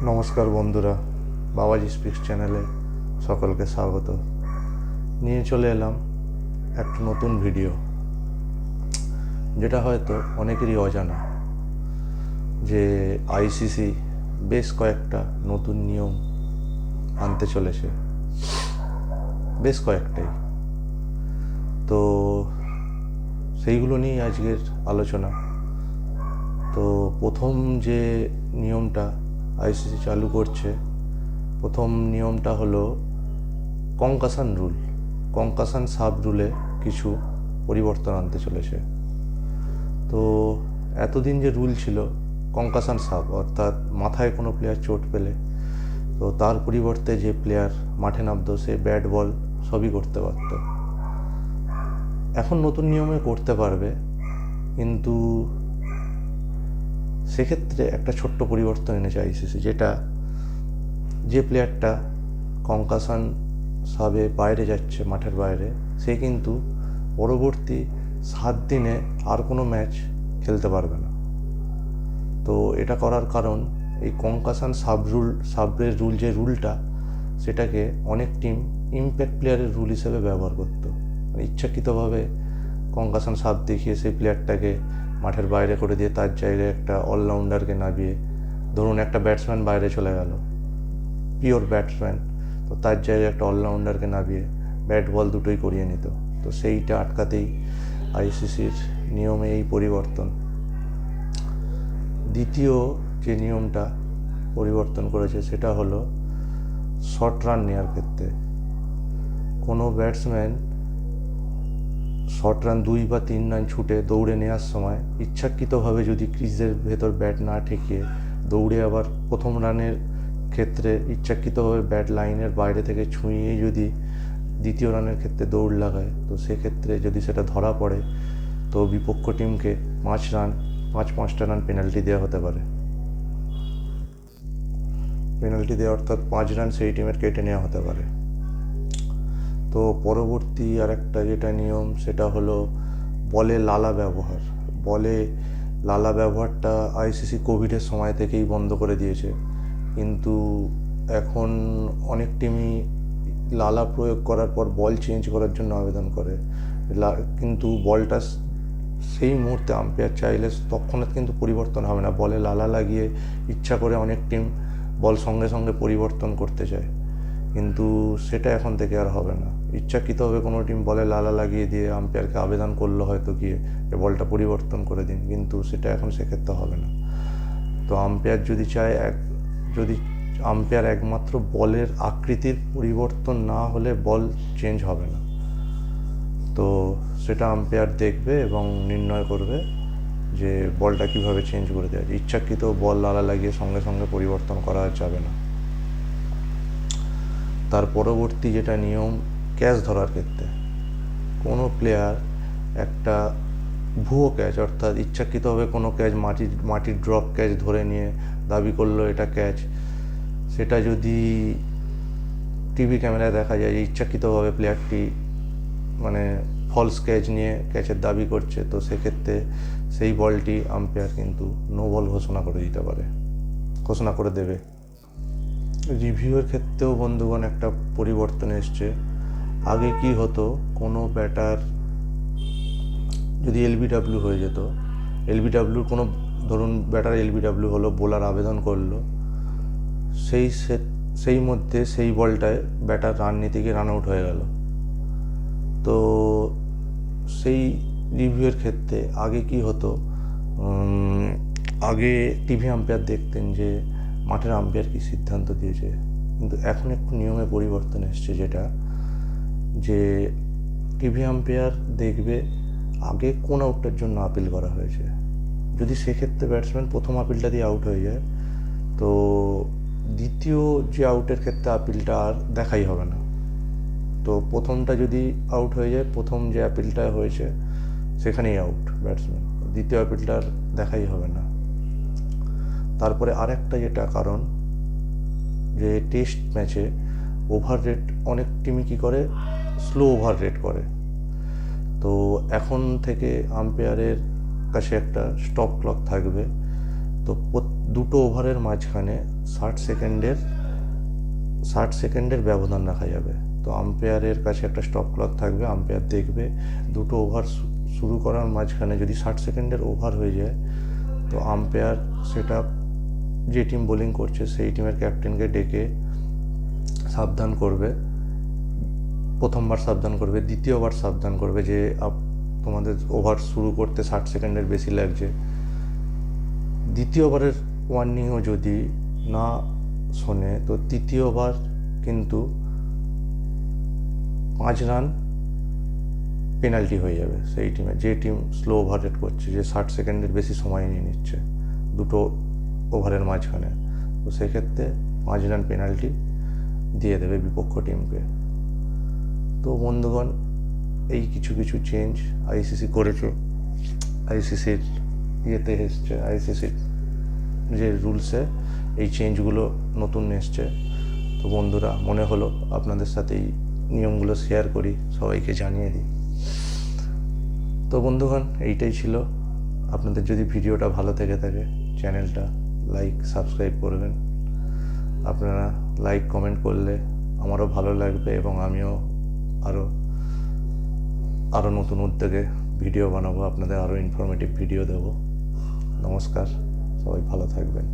নমস্কার বন্ধুরা, বাবাজি স্পিক্স চ্যানেলে সকলকে স্বাগত। নিয়ে চলে এলাম একটা নতুন ভিডিও, যেটা হয়তো অনেকেরই অজানা, যে আইসিসি বেশ কয়েকটা নতুন নিয়ম আনতে চলেছে, বেশ কয়েকটাই। তো সেইগুলো নিয়েই আজকের আলোচনা। তো প্রথম যে নিয়মটা আইসিসি চালু করছে, প্রথম নিয়মটা হলো কনকাশন রুল। কনকাশন সাব রুলে কিছু পরিবর্তন আনতে চলেছে। তো এতদিন যে রুল ছিল কনকাশন সাব, অর্থাৎ মাথায় কোনো প্লেয়ার চোট পেলে তো তার পরিবর্তে যে প্লেয়ার মাঠে নামতো সে ব্যাট বল সবই করতে পারত। এখন নতুন নিয়মে করতে পারবে, কিন্তু সেক্ষেত্রে একটা ছোট্ট পরিবর্তন এনেছে আইসিসি, যেটা যে প্লেয়ারটা কনকাশন সাবে বাইরে যাচ্ছে, মাঠের বাইরে, সে কিন্তু পরবর্তী 7 দিনে আর কোনো ম্যাচ খেলতে পারবে না। তো এটা করার কারণ, এই কনকাশন সাবের রুল যে রুলটা, সেটাকে অনেক টিম ইম্প্যাক্ট প্লেয়ারের রুল হিসেবে ব্যবহার করতো। ইচ্ছাকৃতভাবে কনকাশন সাব দেখিয়ে সেই প্লেয়ারটাকে মাঠের বাইরে করে দিয়ে তার জায়গায় একটা অলরাউন্ডারকে নামিয়ে, ধরুন একটা ব্যাটসম্যান বাইরে চলে গেল, পিওর ব্যাটসম্যান, তো তার জায়গায় একটা অলরাউন্ডারকে নামিয়ে ব্যাট বল দুটোই করিয়ে নিত। তো সেইটা আটকাতেই আইসিসির নিয়মে এই পরিবর্তন। দ্বিতীয় যে নিয়মটা পরিবর্তন করেছে সেটা হলো শর্ট রান নেওয়ার ক্ষেত্রে। কোনো ব্যাটসম্যান শর্ট রান 2 বা 3 রান ছুটে দৌড়ে নেওয়ার সময় ইচ্ছাকৃতভাবে যদি ক্রিজের ভেতর ব্যাট না ঠেকিয়ে দৌড়ে আবার প্রথম রানের ক্ষেত্রে ইচ্ছাকৃতভাবে ব্যাট লাইনের বাইরে থেকে ছুঁয়েই যদি দ্বিতীয় রানের ক্ষেত্রে দৌড় লাগায়, তো সেক্ষেত্রে যদি সেটা ধরা পড়ে তো বিপক্ষ টিমকে 5টা রান পেনাল্টি দেওয়া হতে পারে। পেনাল্টি দেওয়া অর্থাৎ 5 রান সেই টিমের কেটে নেওয়া হতে পারে। তো পরবর্তী আরেকটা যেটা নিয়ম, সেটা হলো বলে লালা ব্যবহার। বলে লালা ব্যবহারটা আইসিসি কোভিডের সময় থেকেই বন্ধ করে দিয়েছে, কিন্তু এখন অনেক টিমই লালা প্রয়োগ করার পর বল চেঞ্জ করার জন্য আবেদন করে, কিন্তু বলটা সেই মুহূর্তে আম্পায়ার চাইলে তৎক্ষণাৎ কিন্তু পরিবর্তন হবে না। বলে লালা লাগিয়ে ইচ্ছা করে অনেক টিম বল সঙ্গে সঙ্গে পরিবর্তন করতে চায়, কিন্তু সেটা এখন থেকে আর হবে না। ইচ্ছাকৃতভাবে কোনো টিম বলে লালা লাগিয়ে দিয়ে আম্পায়ারকে আবেদন করলো হয়তো গিয়ে যে বলটা পরিবর্তন করে দিন, কিন্তু সেটা এখন সেক্ষেত্রে হবে না। তো আম্পায়ার যদি চায়, যদি আম্পায়ার একমাত্র বলের আকৃতির পরিবর্তন না হলে বল চেঞ্জ হবে না, তো সেটা আম্পায়ার দেখবে এবং নির্ণয় করবে যে বলটা কীভাবে চেঞ্জ করে দেওয়া যায়। ইচ্ছাকৃত বল লালা লাগিয়ে সঙ্গে সঙ্গে পরিবর্তন করা যাবে না। তার পরবর্তী যেটা নিয়ম, ক্যাচ ধরার ক্ষেত্রে কোনো প্লেয়ার একটা ভুয়ো ক্যাচ, অর্থাৎ ইচ্ছাকৃতভাবে কোনো ক্যাচ মাটির ড্রপ ক্যাচ ধরে নিয়ে দাবি করলো এটা ক্যাচ, সেটা যদি টিভি ক্যামেরায় দেখা যায় যে ইচ্ছাকৃতভাবে প্লেয়ারটি ফলস ক্যাচ নিয়ে ক্যাচের দাবি করছে, তো সেক্ষেত্রে সেই বলটি আম্পায়ার কিন্তু নো বল ঘোষণা করে দেবে। রিভিউয়ের ক্ষেত্রেও বন্ধুগণ একটা পরিবর্তন এসছে। আগে কি হতো, কোনো ব্যাটার যদি এলবিডব্লিউ হয়ে যেত, এলবিডব্লিউর কোনো, ধরুন ব্যাটার এলবিডব্লিউ হলো, বোলার আবেদন করলো, সেই মধ্যে সেই বলটায় ব্যাটার রান নিতে গিয়ে রান আউট হয়ে গেল। তো সেই রিভিউয়ের ক্ষেত্রে আগে কি হতো, আগে টিভি আম্পায়ার দেখতেন যে মাঠের আম্পায়ার কী সিদ্ধান্ত দিয়েছে, কিন্তু এখন একটু নিয়মে পরিবর্তন এসছে, যেটা যে টিভি আম্পায়ার দেখবে আগে কোন আউটটার জন্য আপিল করা হয়েছে। যদি সেক্ষেত্রে ব্যাটসম্যান প্রথম আপিলটা দিয়ে আউট হয়ে যায়, তো দ্বিতীয় যে আউটের ক্ষেত্রে আপিলটা আর দেখাই হবে না। তো প্রথমটা যদি আউট হয়ে যায়, প্রথম যে আপিলটা হয়েছে সেখানেই আউট ব্যাটসম্যান, দ্বিতীয় আপিলটা আর দেখাই হবে না। তারপরে আরেকটা যেটা কারণ, যে টেস্ট ম্যাচে ওভার রেট অনেক টিমই কী করে, স্লো ওভার রেট করে। তো এখন থেকে আম্পায়ারের কাছে একটা স্টপ ক্লক থাকবে, তো তো দুটো ওভারের মাঝখানে 60 সেকেন্ডের ব্যবধান রাখা যাবে। তো আম্পায়ারের কাছে একটা স্টপ ক্লক থাকবে, আম্পায়ার দেখবে দুটো ওভার শুরু করার মাঝখানে যদি 60 সেকেন্ডের ওভার হয়ে যায়, তো আম্পায়ার সেটা যে টিম বোলিং করছে সেই টিমের ক্যাপ্টেনকে ডেকে সাবধান করবে। প্রথমবার সাবধান করবে, দ্বিতীয়বার সাবধান করবে যে তোমাদের ওভার শুরু করতে 60 সেকেন্ডের বেশি লাগছে। দ্বিতীয়বারের ওয়ার্নিংও যদি না শোনে, তো তৃতীয়বার কিন্তু 5 রান পেনাল্টি হয়ে যাবে সেই টিমে, যে টিম স্লো ওভার রেট করছে, যে 60 সেকেন্ডের বেশি সময় নিয়ে নিচ্ছে দুটো ওভারের মাঝখানে। তো সেক্ষেত্রে 5 রান পেনাল্টি দিয়ে দেবে বিপক্ষ টিমকে। তো বন্ধুগণ, এই কিছু কিছু চেঞ্জ আইসিসি করেছে, আইসিসির ইয়েতে এসছে, আইসিসির যে রুলসে এই চেঞ্জগুলো নতুন এসছে। তো বন্ধুরা, মনে হলো আপনাদের সাথে এই নিয়মগুলো শেয়ার করি, সবাইকে জানিয়ে দিই। তো বন্ধুগণ, এইটাই ছিল। আপনাদের যদি ভিডিওটা ভালো থেকে থাকে, চ্যানেলটা লাইক সাবস্ক্রাইব করবেন। আপনারা লাইক কমেন্ট করলে আমারও ভালো লাগবে এবং আমিও আরও নতুন উদ্যোগে ভিডিও বানাবো, আপনাদের আরও ইনফরমেটিভ ভিডিও দেবো। নমস্কার, সবাই ভালো থাকবেন।